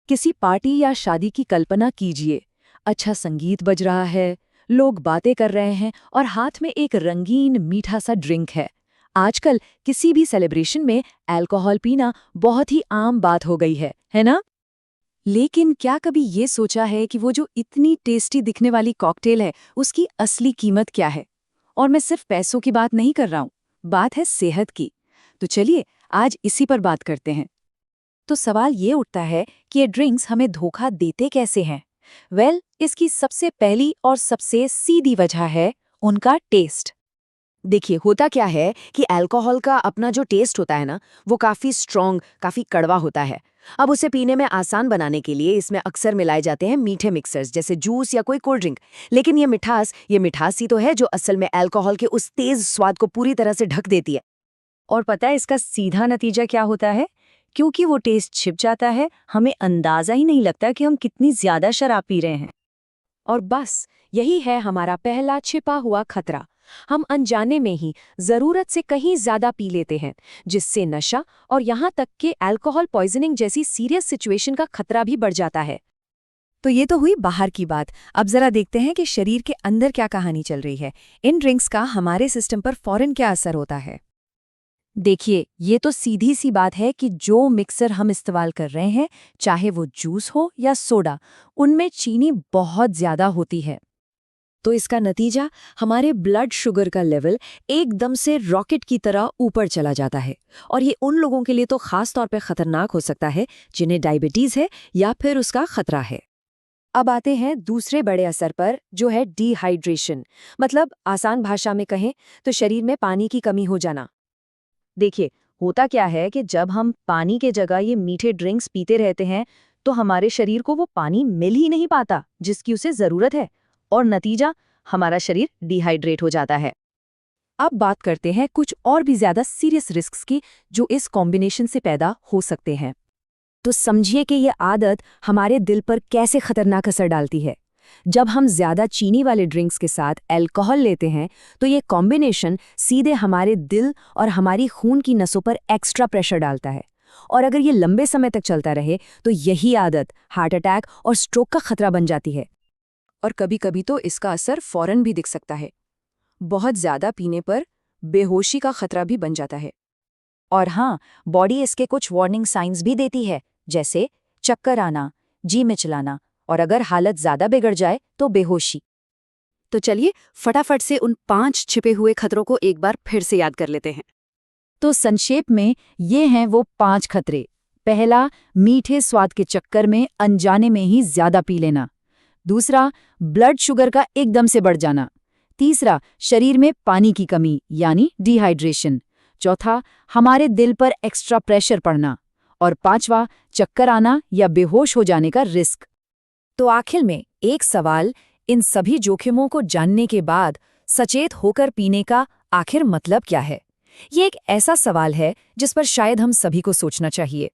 किसी पार्टी या शादी की कल्पना कीजिए। अच्छा संगीत बज रहा है, लोग बातें कर रहे हैं और हाथ में एक रंगीन मीठा सा ड्रिंक है। आजकल किसी भी सेलिब्रेशन में अल्कोहल पीना बहुत ही आम बात हो गई है ना? लेकिन क्या कभी ये सोचा है कि वो जो इतनी टेस्टी दिखने वाली कॉकटेल है, उसकी असली कीमत क्या है? और मैं सिर्फ पैसों की बात नहीं कर रहा हूँ, बात है सेहत की। तो चलिए आज इसी पर बात करते हैं। तो सवाल ये उठता है कि ये ड्रिंक्स हमें धोखा देते कैसे हैं? इसकी सबसे पहली और सबसे सीधी वजह है उनका टेस्ट। देखिए होता क्या है कि अल्कोहल का अपना जो टेस्ट होता है ना, वो काफ़ी स्ट्रॉन्ग, काफ़ी कड़वा होता है। अब उसे पीने में आसान बनाने के लिए इसमें अक्सर मिलाए जाते हैं मीठे मिक्सर्स जैसे जूस या कोई कोल्ड ड्रिंक। लेकिन ये मिठास ही तो है जो असल में अल्कोहल के उस तेज स्वाद को पूरी तरह से ढक देती है। और पता है इसका सीधा नतीजा क्या होता है? क्योंकि वो टेस्ट छिप जाता है, हमें अंदाजा ही नहीं लगता कि हम कितनी ज्यादा शराब पी रहे हैं। और बस यही है हमारा पहला छिपा हुआ खतरा। हम अनजाने में ही जरूरत से कहीं ज्यादा पी लेते हैं, जिससे नशा और यहाँ तक कि अल्कोहल पॉइजनिंग जैसी सीरियस सिचुएशन का खतरा भी बढ़ जाता है। तो ये तो हुई बाहर की बात। अब जरा देखते हैं कि शरीर के अंदर क्या कहानी चल रही है। इन ड्रिंक्स का हमारे सिस्टम पर फौरन क्या असर होता है? देखिए, ये तो सीधी सी बात है कि जो मिक्सर हम इस्तेमाल कर रहे हैं, चाहे वो जूस हो या सोडा, उनमें चीनी बहुत ज्यादा होती है। तो इसका नतीजा हमारे ब्लड शुगर का लेवल एकदम से रॉकेट की तरह ऊपर चला जाता है। और ये उन लोगों के लिए तो खास तौर पे खतरनाक हो सकता है जिन्हें डायबिटीज है या फिर उसका खतरा है। अब आते हैं दूसरे बड़े असर पर, जो है डिहाइड्रेशन। मतलब आसान भाषा में कहें तो शरीर में पानी की कमी हो जाना। देखिए, होता क्या है कि जब हम पानी के जगह ये मीठे ड्रिंक्स पीते रहते हैं, तो हमारे शरीर को वो पानी मिल ही नहीं पाता जिसकी उसे जरूरत है। और नतीजा, हमारा शरीर डिहाइड्रेट हो जाता है। अब बात करते हैं कुछ और भी ज्यादा सीरियस रिस्क्स की, जो इस कॉम्बिनेशन से पैदा हो सकते हैं। तो समझिए कि ये आदत हमारे दिल पर कैसे खतरनाक असर डालती है। जब हम ज्यादा चीनी वाले ड्रिंक्स के साथ अल्कोहल लेते हैं, तो ये कॉम्बिनेशन सीधे हमारे दिल और हमारी खून की नसों पर एक्स्ट्रा प्रेशर डालता है। और अगर ये लंबे समय तक चलता रहे, तो यही आदत हार्ट अटैक और स्ट्रोक का खतरा बन जाती है। और कभी-कभी तो इसका असर फौरन भी दिख सकता है। बहुत ज्यादा पीने पर बेहोशी का खतरा भी बन जाता है। और हाँ, बॉडी इसके कुछ वार्निंग साइंस भी देती है, जैसे चक्कर आना, जी मिचलाना, और अगर हालत ज्यादा बिगड़ जाए तो बेहोशी। तो चलिए फटाफट से उन 5 छिपे हुए खतरों को एक बार फिर से याद कर लेते हैं। तो संक्षेप में ये हैं वो 5 खतरे। पहला, मीठे स्वाद के चक्कर में अनजाने में ही ज्यादा पी लेना। दूसरा, ब्लड शुगर का एकदम से बढ़ जाना। तीसरा, शरीर में पानी की कमी यानी डिहाइड्रेशन। चौथा, हमारे दिल पर एक्स्ट्रा प्रेशर पड़ना। और पांचवा, चक्कर आना या बेहोश हो जाने का रिस्क। तो आखिर में एक सवाल, इन सभी जोखिमों को जानने के बाद सचेत होकर पीने का आखिर मतलब क्या है? ये एक ऐसा सवाल है जिस पर शायद हम सभी को सोचना चाहिए।